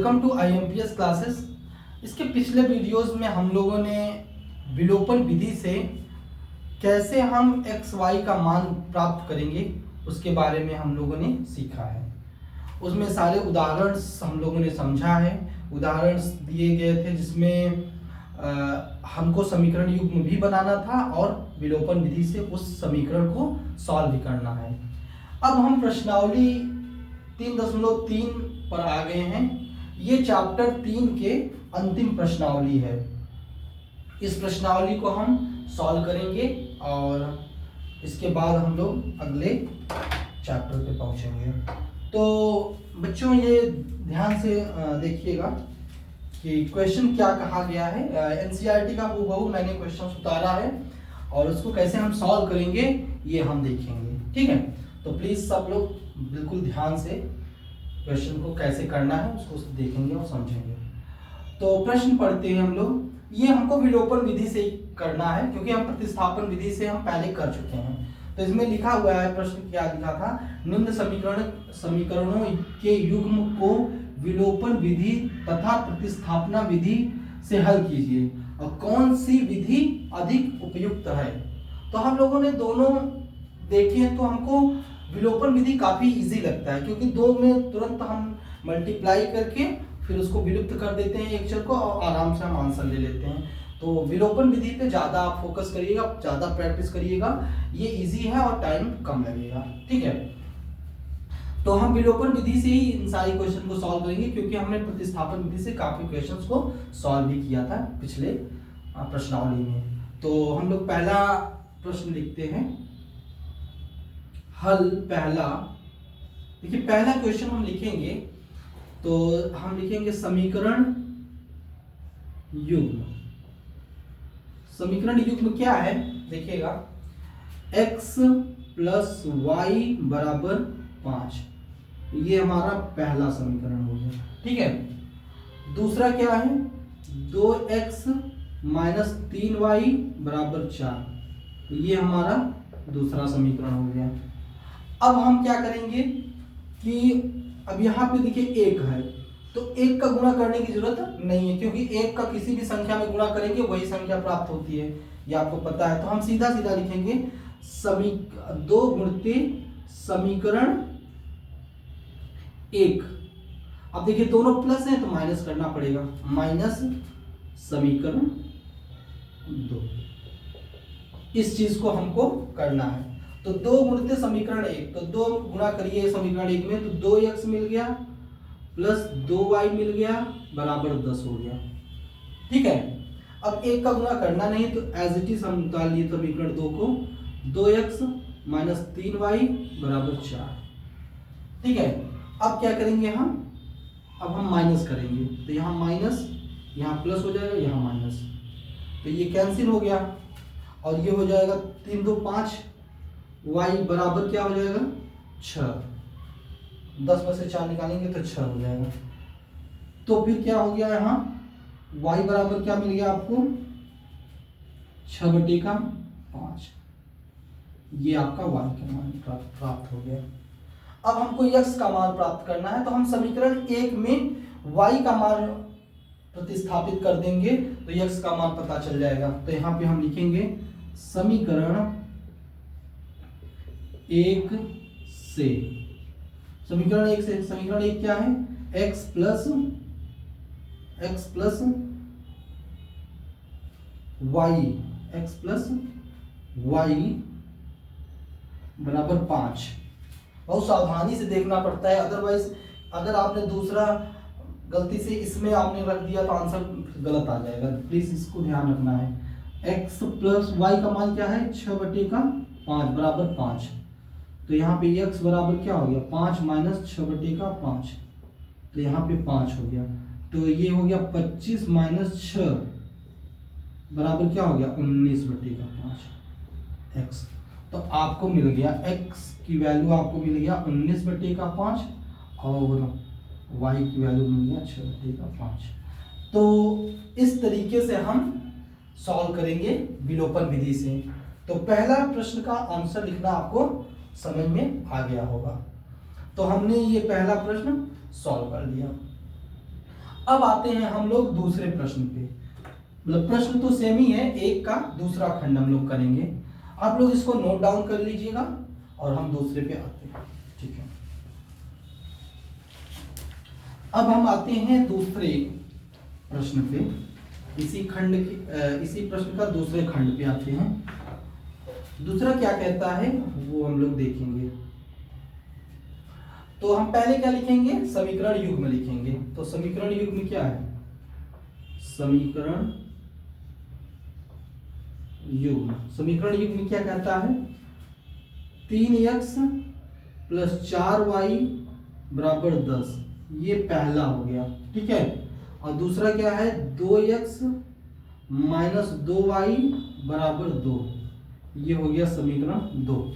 Welcome to IMPS classes. इसके पिछले videos में हम लोगों ने विलोपन विधि से कैसे हम x y का मान प्राप्त करेंगे उसके बारे में हम लोगों ने सीखा है। उसमें सारे उदाहरण हम लोगों ने समझा है। उदाहरण दिए गए थे जिसमें हमको समीकरण युग्म भी बनाना था और विलोपन विधि से उस समीकरण को सॉल्व भी करना है। अब हम प्रश्नावली 3.3 पर आ गए हैं। ये चैप्टर 3 के अंतिम प्रश्नावली है। इस प्रश्नावली को हम सॉल्व करेंगे और इसके बाद हम लोग अगले चैप्टर पे पहुंचेंगे। तो बच्चों ये ध्यान से देखिएगा कि क्वेश्चन क्या कहा गया है। NCERT का हूबहू मैंने क्वेश्चन उतारा है और उसको कैसे हम सॉल्व करेंगे ये हम देखेंगे। ठीक है, तो प्लीज सब लोग बिल्कुल ध्यान से क्वेश्चन को कैसे करना है उसको देखेंगे और समझेंगे। तो प्रश्न पढ़ते हैं हम लोग। ये हमको विलोपन विधि से करना है क्योंकि हम प्रतिस्थापन विधि से हम पहले कर चुके हैं। तो इसमें लिखा हुआ है, प्रश्न क्या लिखा था, निम्न समीकरणों के युग्म को विलोपन विधि तथा प्रतिस्थापना विधि से हल कीजिए और कौन सी विधि अधिक उपयुक्त है। तो हम लोगों ने दोनों देखे तो हमको विलोपन विधि काफी इजी लगता है क्योंकि दो में तुरंत हम मल्टीप्लाई करके फिर उसको विलुप्त कर देते हैं एक चर को और आराम से हम आंसर ले लेते हैं। तो विलोपन विधि पे ज्यादा आप फोकस करिएगा, ज्यादा प्रैक्टिस करिएगा, ये इजी है और टाइम कम लगेगा। ठीक है, तो हम विलोपन विधि से ही इन सारी क्वेश्चन को सॉल्व करेंगे क्योंकि हमने प्रतिस्थापन विधि से काफी क्वेश्चंस को सॉल्व भी किया था पिछले प्रश्नावली में। तो हम लोग पहला प्रश्न लिखते हैं। हल पहला, देखिए पहला क्वेश्चन हम लिखेंगे तो हम लिखेंगे समीकरण युग्म। समीकरण युग्म क्या है देखिएगा, x प्लस वाई बराबर 5, ये हमारा पहला समीकरण हो गया। ठीक है, दूसरा क्या है, 2x माइनस 3y बराबर 4, ये हमारा दूसरा समीकरण हो गया। अब हम क्या करेंगे कि अब यहाँ पे देखिए एक है तो एक का गुणा करने की जरूरत नहीं है क्योंकि एक का किसी भी संख्या में गुणा करेंगे वही संख्या प्राप्त होती है, ये आपको पता है। तो हम सीधा सीधा लिखेंगे दो गुणित समीकरण 1। अब देखिए दोनों प्लस है तो माइनस करना पड़ेगा, माइनस समीकरण 2। इस चीज को हमको करना है। तो 2 गुणित समीकरण 1, तो 2 गुणा करिए समीकरण 1 में, तो 2x मिल गया प्लस 2y मिल गया बराबर 10 हो गया। ठीक है, अब एक का गुणा करना नहीं तो एज इट इज हम निकाल लिए समीकरण 2 को, 2x माइनस 3y बराबर 4। ठीक है, अब क्या करेंगे हम, अब हम माइनस करेंगे तो यहाँ माइनस, यहाँ प्लस हो जाएगा, यहाँ माइनस, तो ये कैंसिल हो गया और ये हो जाएगा 3 2 5, y बराबर क्या हो जाएगा 6, 10 में से 4 निकालेंगे तो 6 हो जाएगा। तो फिर क्या हो गया, यहाँ y बराबर क्या मिल गया आपको 6/5, ये आपका y का मान प्राप्त हो गया। अब हमको x का मान प्राप्त करना है तो हम समीकरण 1 में y का मान प्रतिस्थापित कर देंगे तो x का मान पता चल जाएगा। तो यहाँ पे हम लिखेंगे समीकरण 1 से, समीकरण 1 से, समीकरण 1 क्या है, x प्लस y बराबर 5। बहुत सावधानी से देखना पड़ता है, अदरवाइज अगर आपने दूसरा गलती से इसमें आपने रख दिया तो आंसर गलत आ जाएगा। प्लीज इसको ध्यान रखना है। x प्लस y का मान क्या है 6/5 बराबर 5, तो यहाँ पे x बराबर क्या हो गया 5 माइनस 6/5, तो यहाँ पे 5 हो गया। तो ये हो गया 25 माइनस 6 बराबर क्या हो गया 19/5 x। तो आपको मिल गया x की वैल्यू आपको मिल गया 19/5 और y की वैल्यू मिल गया 6/5। तो इस तरीके से हम सॉल्व करेंगे विलोपन विधि से। तो पहला प्रश्न का आंसर लिखना आपको समझ में आ गया होगा। तो हमने ये पहला प्रश्न सॉल्व कर लिया। अब आते हैं हम लोग दूसरे प्रश्न पे। मतलब प्रश्न तो सेम ही है, एक का दूसरा खंड हम लोग करेंगे। आप लोग इसको नोट डाउन कर लीजिएगा और हम दूसरे पे आते हैं, ठीक है। अब हम आते हैं दूसरे प्रश्न पे, इसी प्रश्न का दूसरे खंड पे आते हैं। दूसरा क्या कहता है वो हम लोग देखेंगे। तो हम पहले क्या लिखेंगे, समीकरण युग्म लिखेंगे। तो समीकरण युग्म क्या है, समीकरण युग्म क्या कहता है, 3x + 4y = 10, ये पहला हो गया, ठीक है। और दूसरा क्या है, 2x - 2y = 2, ये हो गया समीकरण 2,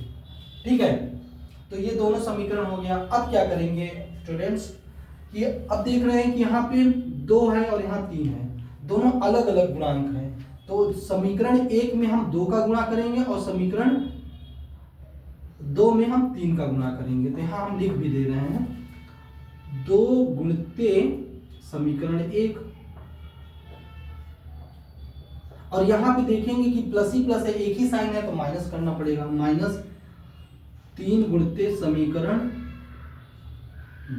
ठीक है। तो ये दोनों समीकरण हो गया। अब क्या करेंगे स्टूडेंट्स कि अब देख रहे हैं कि यहाँ पे 2 है और यहाँ 3 है, दोनों अलग अलग गुणांक हैं। तो समीकरण 1 में हम 2 का गुणा करेंगे और समीकरण 2 में हम 3 का गुणा करेंगे। तो यहाँ हम लिख भी दे रहे हैं 2 गुणिते समीकरण 1, और यहाँ पे देखेंगे कि प्लस ही प्लस है, एक ही साइन है तो माइनस करना पड़ेगा, -3 गुणिते समीकरण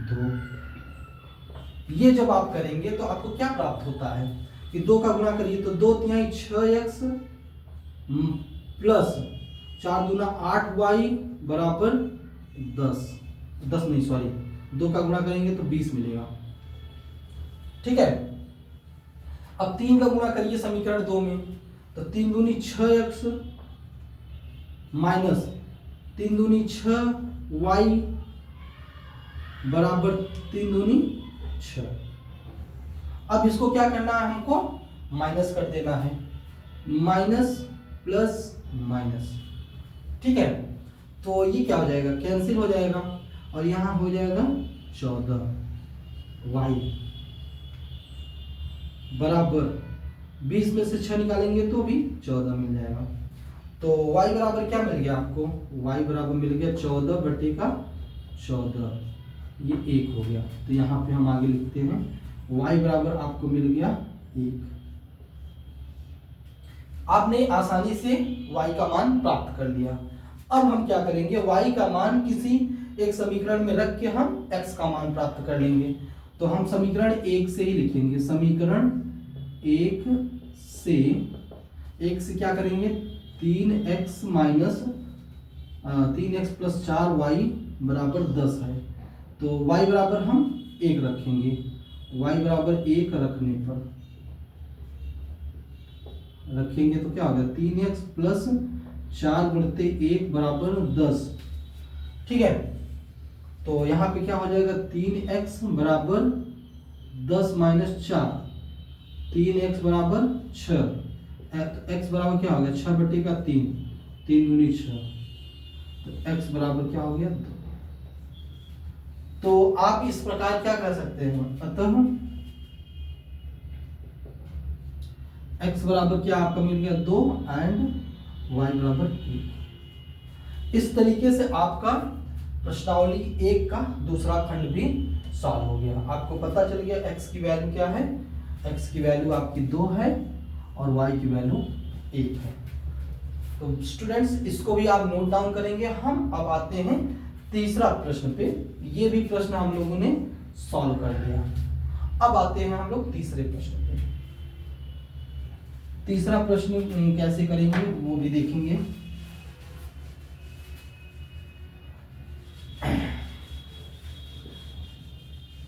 2। ये जब आप करेंगे तो आपको क्या प्राप्त होता है कि 2 का गुणा करिए तो 2 × 3 = 6x प्लस 4 × 2 = 8y = 10 नहीं सॉरी 2 का गुणा करेंगे तो 20 मिलेगा, ठीक है। अब 3 का गुणा करिए समीकरण 2 में, तो 3 दूनी 6x माइनस 3 दूनी 6y = 3 दूनी 6। अब इसको क्या करना है, हमको माइनस कर देना है, माइनस प्लस माइनस, ठीक है। तो ये क्या हो जाएगा, कैंसिल हो जाएगा और यहाँ हो जाएगा 14y बराबर 20 में से 6 निकालेंगे तो भी 14 मिल जाएगा। तो y बराबर क्या मिल गया आपको, y बराबर मिल गया 14/14, ये 1 हो गया। तो यहाँ पे हम आगे लिखते हैं y बराबर आपको मिल गया 1। आपने आसानी से y का मान प्राप्त कर लिया। अब हम क्या करेंगे, y का मान किसी एक समीकरण में रख के हम x का मान प्राप्त कर लेंगे। तो हम समीकरण 1 से ही लिखेंगे, समीकरण 1 से क्या करेंगे, 3x + 4y = 10 है। तो y बराबर हम 1 रखेंगे, y बराबर 1 रखेंगे तो क्या होगा, 3x + 4 गुणिते 1 = 10, ठीक है। तो यहाँ पे क्या हो जाएगा, 3x = 10 - 4, 3x = 6, x बराबर क्या हो गया, 6/3, 3 दूनी 6, तो x बराबर क्या हो गया 2। तो आप इस प्रकार क्या कर सकते हैं, अतः x बराबर क्या आपका मिल गया 2 एंड y बराबर 1। इस तरीके से आपका प्रश्नावली 1 का दूसरा खंड भी सॉल्व हो गया। आपको पता चल गया x की वैल्यू क्या है, x की वैल्यू आपकी 2 है और y की वैल्यू 1 है। तो स्टूडेंट्स इसको भी आप नोट डाउन करेंगे। हम अब आते हैं तीसरा प्रश्न पे। ये भी प्रश्न हम लोगों ने सॉल्व कर दिया। अब आते हैं हम लोग तीसरे प्रश्न पे। तीसरा प्रश्न कैसे करेंगे वो भी देखेंगे।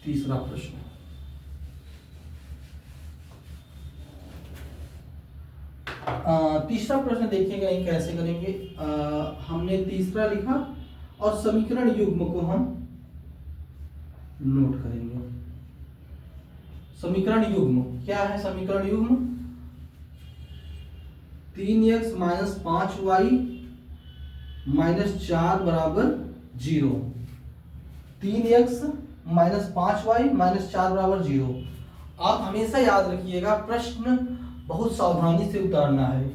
तीसरा प्रश्न, तीसरा प्रश्न देखिएगा ये कैसे करेंगे। हमने तीसरा लिखा और समीकरण युग्म को हम नोट करेंगे। समीकरण युग्म क्या है, समीकरण युग्म 3x - 5y - 4 = 0, 3x - 5y - 4 = 0। आप हमेशा याद रखिएगा प्रश्न बहुत सावधानी से उतारना है।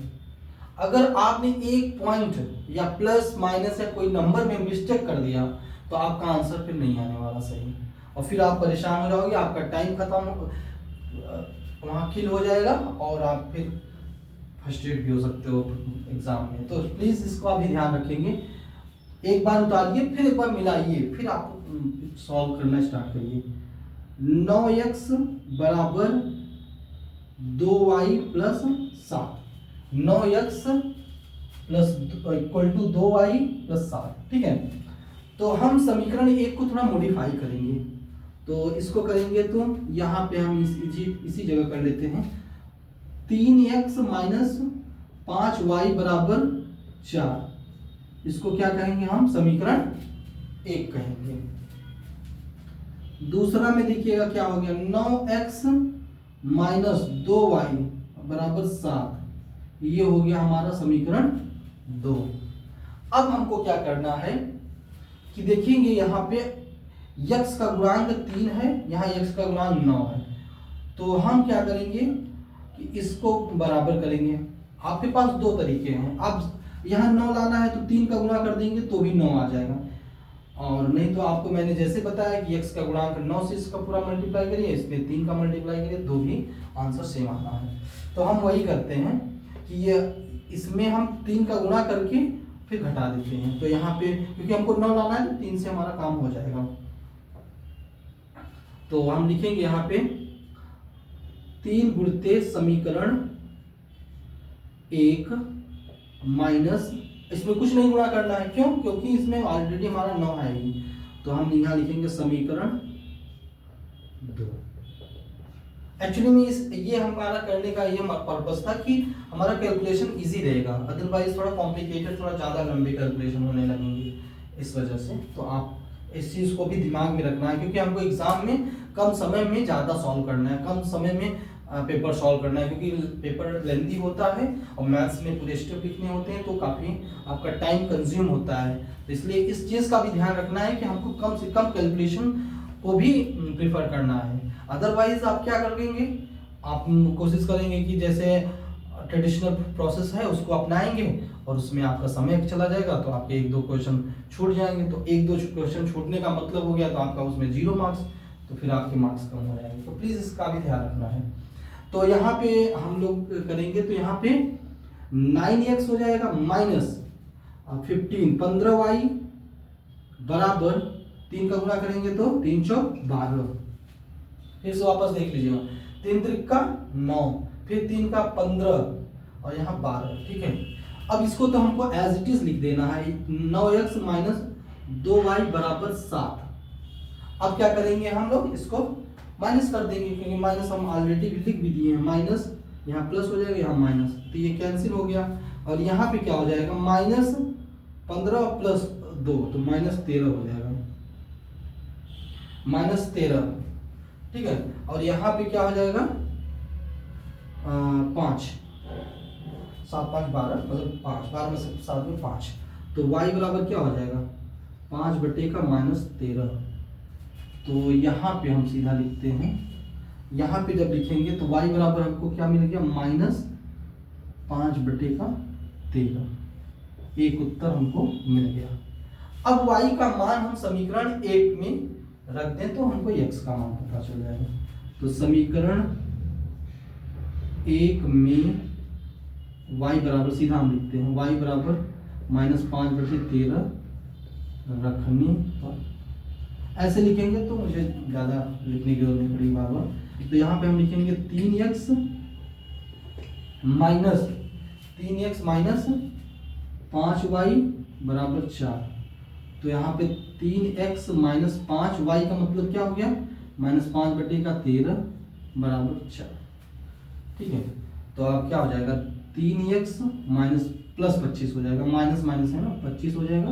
अगर आपने एक पॉइंट या प्लस माइनस या कोई नंबर में मिस्टेक कर दिया तो आपका आंसर फिर नहीं आने वाला सही, और फिर आप परेशान हो जाओगे, आपका टाइम खत्म वहाँ किल हो जाएगा और आप फिर फ्रस्ट्रेट भी हो सकते हो एग्जाम में। तो प्लीज़ इसको अभी ध्यान रखेंगे। एक बार उतारिए, फिर एक बार मिलाइए, फिर आप सॉल्व करना स्टार्ट करिए। 9x बराबर 2y plus 7, 9x plus equal to 2y plus 7। ठीक है, तो हम समीकरण एक को थोड़ा मॉडिफाई करेंगे। तो इसको करेंगे तो यहाँ पे हम इसी जगह कर लेते हैं। 3x माइनस 5y बराबर 4, इसको क्या कहेंगे हम? समीकरण एक कहेंगे। दूसरा में देखिएगा क्या हो गया, 9x माइनस 2y बराबर 7, ये हो गया हमारा समीकरण 2। अब हमको क्या करना है कि देखेंगे यहाँ पे x का गुणांक 3 है, यहाँ x का गुणांक 9 है। तो हम क्या करेंगे कि इसको बराबर करेंगे। आपके पास दो तरीके हैं, आप यहाँ 9 लाना है तो 3 का गुणा कर देंगे तो भी 9 आ जाएगा, और नहीं तो आपको मैंने जैसे बताया कि x का गुणांक 9 से इसका पूरा मल्टीप्लाई करिए, इसमें 3 का मल्टीप्लाई करिए, तो भी आंसर सेम आना है। तो हम वही करते हैं कि ये इसमें हम 3 का गुणा करके फिर घटा देते हैं। तो यहाँ पे क्योंकि हमको 9 लाना है तो 3 से हमारा काम हो जाएगा। तो हम लिखेंगे यहाँ पे 3 गुणित समीकरण 1 माइनस, इसमें कुछ नहीं गुणा करना है, क्यों? क्योंकि इसमें ऑलरेडी हमारा 9 है ही। तो हम यहाँ लिखेंगे समीकरण 2। एक्चुअली में ये हमारा करने का ये पर्पस था कि हमारा कैलकुलेशन इजी रहेगा, अदरवाइज थोड़ा कॉम्प्लिकेटेड, थोड़ा ज़्यादा लंबे कैलकुलेशन होने लगेंगे इस वजह से। तो आप इस चीज़ को भी दिमाग में रखना है, क्योंकि हमको एग्जाम में कम समय में ज़्यादा सॉल्व करना है, कम समय में पेपर सॉल्व करना है, क्योंकि पेपर लेंथी होता है और मैथ्स में पूरे स्टेप लिखने होते हैं, तो काफ़ी आपका टाइम कंज्यूम होता है। तो इसलिए इस चीज़ का भी ध्यान रखना है कि हमको कम से कम कैलकुलेशन को भी प्रीफर करना है। अदरवाइज आप क्या करेंगे, आप कोशिश करेंगे कि जैसे ट्रेडिशनल प्रोसेस है उसको अपनाएंगे और उसमें आपका समय चला जाएगा, तो आपके 1-2 क्वेश्चन छूट जाएंगे। तो 1-2 क्वेश्चन छूटने का मतलब हो गया तो आपका उसमें 0 मार्क्स, तो फिर आपके मार्क्स कम हो जाएंगे। तो प्लीज़ इसका भी ध्यान रखना है। तो यहाँ पे हम लोग करेंगे तो यहाँ पे 9x हो जाएगा माइनस 15y बराबर 3 का गुणा करेंगे तो 3 चौक 12। फिर से वापस देख लीजिएगा, 3 त्रिक का 9, फिर 3 का 15 और यहाँ 12। ठीक है, अब इसको तो हमको एज इट इज लिख देना है, 9x माइनस 2y बराबर 7। अब क्या करेंगे हम लोग, इसको माइनस कर देंगे, क्योंकि माइनस हम ऑलरेडी लिख भी दिए हैं। माइनस यहाँ प्लस हो जाएगा, यहाँ माइनस, तो ये कैंसिल हो गया। और यहाँ पे क्या हो जाएगा, माइनस 15 प्लस 2 तो माइनस 13 हो जाएगा, माइनस 13। ठीक है, और यहाँ पे क्या हो जाएगा 5, 7 5 12, मतलब 5, 12 में से 7 में 5, तो y बराबर क्या हो जाएगा 5 बटे का माइनस 13। तो यहाँ पे हम सीधा लिखते हैं, यहाँ पे जब लिखेंगे तो y बराबर हमको क्या मिल गया, माइनस 5 बटे का 13। एक उत्तर हमको मिल गया। अब y का मान हम समीकरण 1 में रख दें तो हमको x का मान पता चल जाएगा। तो समीकरण 1 में y बराबर सीधा हम लिखते हैं, y बराबर माइनस 5 बटे 13 रखने पर, ऐसे लिखेंगे तो मुझे ज़्यादा लिखने की जरूरत नहीं पड़ेगी बार बार। तो यहाँ पे हम लिखेंगे 3x माइनस 5y बराबर 4। तो यहाँ पे 3x माइनस 5y का मतलब क्या हो गया, माइनस 5 बटे का 13 बराबर 4। ठीक है, तो अब क्या हो जाएगा 3x माइनस प्लस 25 हो जाएगा, माइनस माइनस है ना, 25 हो जाएगा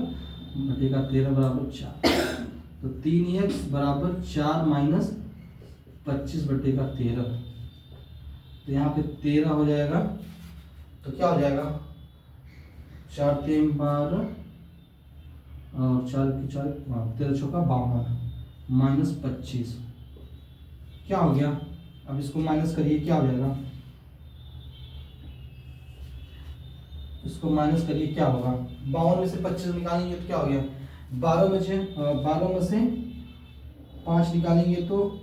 बटे का 13 बराबर 4। तो 3x बराबर 4 माइनस 25 बटे का 13, तो यहाँ पे 13 हो जाएगा। तो क्या हो जाएगा 4 3 12 और 4 की 4 13 चौका 52 माइनस 25 क्या हो गया। अब इसको माइनस करिए, क्या हो जाएगा, इसको माइनस करिए क्या होगा, 52 में से 25 निकालेंगे तो क्या हो गया, 12 में से 5 निकालेंगे तो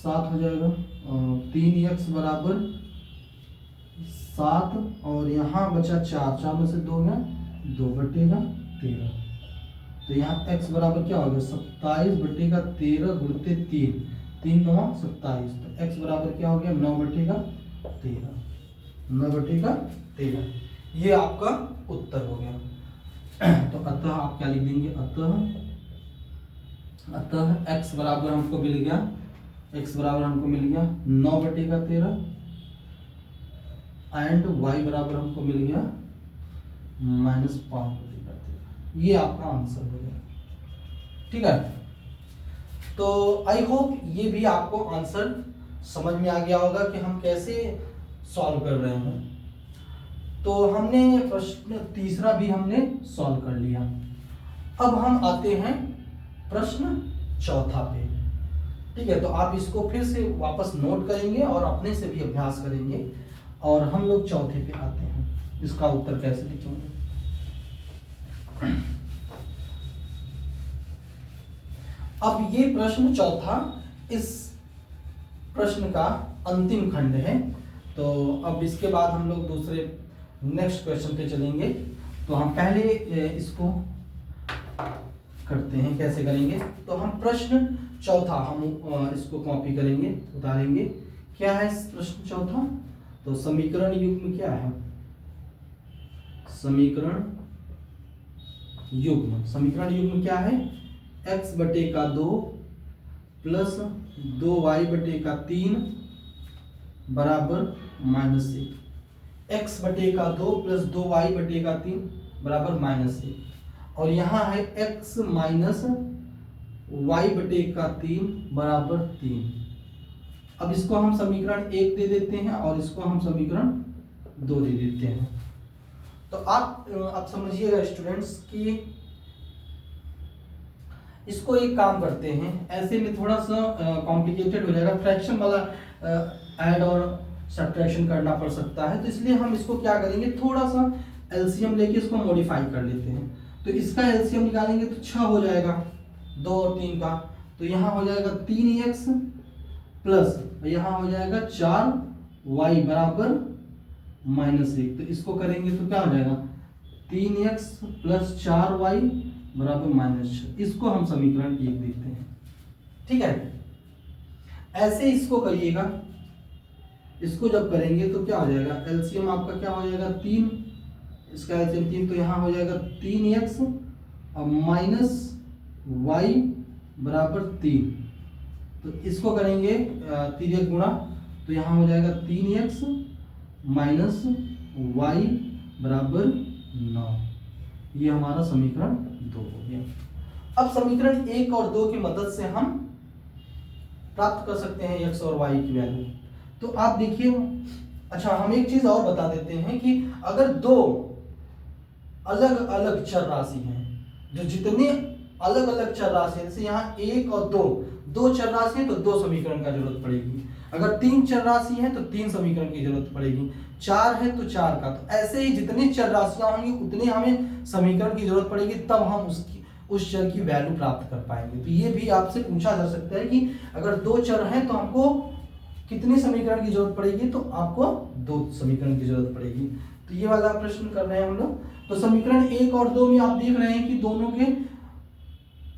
7 हो जाएगा, 3x बराबर 7 और यहाँ बचा 4, 4 में से 2 गया 2 बटेगा 13। तो यहाँ x बराबर क्या हो गया 27 बटेगा 13 गुणित 3, 3 9 27। तो x बराबर क्या हो गया 9 बटेगा 13, 9 बटेगा 13। ये आपका उत्तर हो गया। तो अतः आप क्या लिख देंगे, अतः x बराबर हमको मिल गया, x बराबर हमको मिल गया 9 बटेगा 13 एंड y बराबर हमको मिल गया -5 बटेगा 13। ये आपका आंसर हो गया। ठीक है, तो आई होप ये भी आपको आंसर समझ में आ गया होगा कि हम कैसे सॉल्व कर रहे हैं। तो हमने प्रश्न तीसरा भी हमने सॉल्व कर लिया। अब हम आते हैं प्रश्न चौथा पे। ठीक है, तो आप इसको फिर से वापस नोट करेंगे और अपने से भी अभ्यास करेंगे और हम लोग चौथे पे आते हैं, इसका उत्तर कैसे लिखेंगे। अब ये प्रश्न चौथा इस प्रश्न का अंतिम खंड है। तो अब इसके बाद हम लोग दूसरे नेक्स्ट क्वेश्चन पे चलेंगे। तो हम पहले इसको करते हैं, कैसे करेंगे। तो हम प्रश्न चौथा हम इसको कॉपी करेंगे, उतारेंगे। क्या है प्रश्न चौथा, तो समीकरण युग्म क्या है, समीकरण युग्म क्या है, x बटे का 2 प्लस 2y बटे का 3 बराबर -1। x बटे का 2 प्लस 2y बटे का 3 बराबर -1 और यहाँ है x माइनस y बटे का 3 बराबर 3। अब इसको हम समीकरण 1 दे देते हैं और इसको हम समीकरण 2 दे देते हैं। तो आप समझिएगा स्टूडेंट्स कि इसको एक काम करते हैं, ऐसे में थोड़ा सा कॉम्प्लिकेटेड हो जाएगा, फ्रैक्शन वाला ऐड और सब्ट्रैक्शन करना पड़ सकता है। तो इसलिए हम इसको क्या करेंगे, थोड़ा सा एलसीएम लेके इसको मॉडिफाई कर लेते हैं। तो इसका एलसीएम निकालेंगे तो 6 हो जाएगा 2 और 3 का। तो यहाँ हो जाएगा 3x प्लस यहाँ हो जाएगा 4y बराबर -1। तो इसको करेंगे तो क्या हो जाएगा 3x प्लस 4y बराबर -6। इसको हम समीकरण 1 देखते हैं। ठीक है, ऐसे इसको करिएगा। इसको जब करेंगे तो क्या हो जाएगा, एलसीएम आपका क्या हो जाएगा 3, इसका एलसीएम 3, तो यहाँ हो जाएगा 3x और -y बराबर 3। तो इसको करेंगे 3 गुणा, तो यहाँ हो जाएगा 3x माइनस y बराबर 9। ये हमारा समीकरण 2 हो गया। अब समीकरण 1 और 2 की मदद से हम प्राप्त कर सकते हैं x और y की वैल्यू। तो आप देखिए, अच्छा हम एक चीज और बता देते हैं कि अगर दो अलग अलग चर राशि हैं, जो जितने अलग अलग चर राशि है, जैसे यहाँ 1 और 2 चर राशि है तो 2 समीकरण का जरूरत पड़ेगी। अगर 3 चर राशि है तो 3 समीकरण की जरूरत पड़ेगी। 4 है तो 4 का। तो ऐसे ही जितनी चर राशियां होंगी उतने हमें समीकरण की जरूरत पड़ेगी, तब हम उस चर की वैल्यू प्राप्त कर पाएंगे। तो ये भी आपसे पूछा जा सकता है कि अगर 2 चर हैं तो हमको कितनी समीकरण की जरूरत पड़ेगी, तो आपको 2 समीकरण की जरूरत पड़ेगी। तो ये वाला प्रश्न कर रहे हैं हम लोग। तो समीकरण 1 और 2 में आप देख रहे हैं कि दोनों के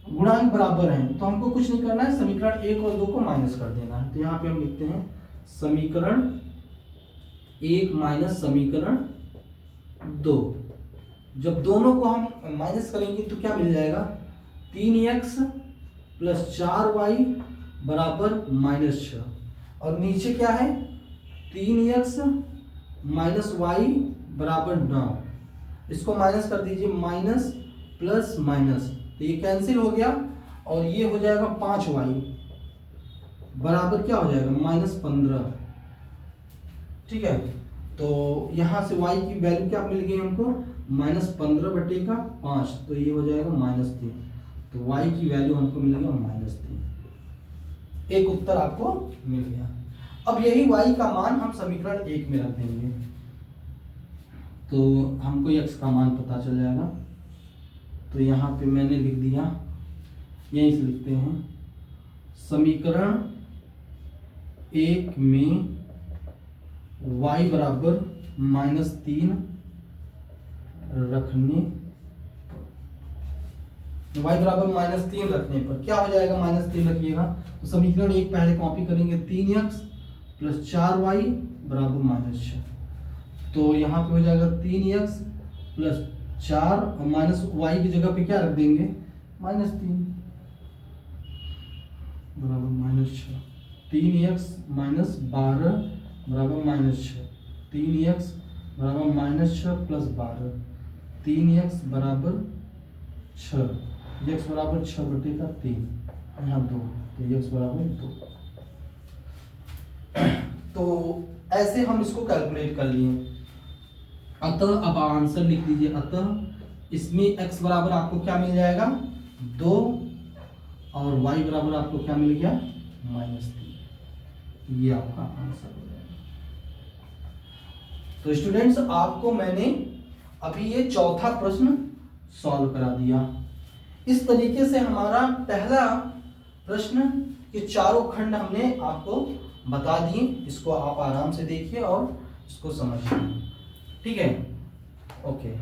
गुणांक बराबर हैं, तो हमको कुछ नहीं करना है, समीकरण 1 और 2 को माइनस कर देना है। तो यहाँ पे हम लिखते हैं समीकरण 1 माइनस समीकरण 2। जब दोनों को हम माइनस करेंगे तो क्या मिल जाएगा, 3x प्लस 4y बराबर -6 और नीचे क्या है 3x माइनस y बराबर 9। इसको माइनस कर दीजिए, माइनस प्लस माइनस, तो ये कैंसिल हो गया और ये हो जाएगा 5y बराबर क्या हो जाएगा -15। ठीक है, तो यहाँ से y की वैल्यू क्या मिल गई हमको, -15 बटे का 5, तो ये हो जाएगा -3। तो y की वैल्यू हमको मिल गया -3। एक उत्तर आपको मिल गया। अब यही y का मान हम समीकरण 1 में रख देंगे, तो हमको x का मान पता चल जाएगा। तो यहाँ पे मैंने लिख दिया, यहीं से लिखते हैं समीकरण एक में y बराबर -3 रखने, y बराबर -3 रखने पर क्या हो जाएगा? -3 रखिएगा तो समीकरण एक पहले कॉपी करेंगे, 3x + 4y बराबर -6। तो यहाँ पे हो जाएगा 3x + 4 और -y की जगह पे क्या रख देंगे? -3 बराबर -6। 3x - 12 बराबर -6। 3x बराबर -6 + 12, 3x बराबर 6, x बराबर 6/3, यहाँ 2, तो x बराबर 2। तो ऐसे हम इसको कैलकुलेट कर लिए। अतः अब आंसर लिख दीजिए। अतः इसमें x बराबर आपको क्या मिल जाएगा? 2 और y बराबर आपको क्या मिल गया? -3। ये आपका आंसर हो जाएगा। तो स्टूडेंट्स, आपको मैंने अभी ये चौथा प्रश्न सॉल्व करा दिया। इस तरीके से हमारा पहला प्रश्न, ये चारों खंड हमने आपको बता दिए। इसको आप आराम से देखिए और इसको समझिए। ठीक है, ओके।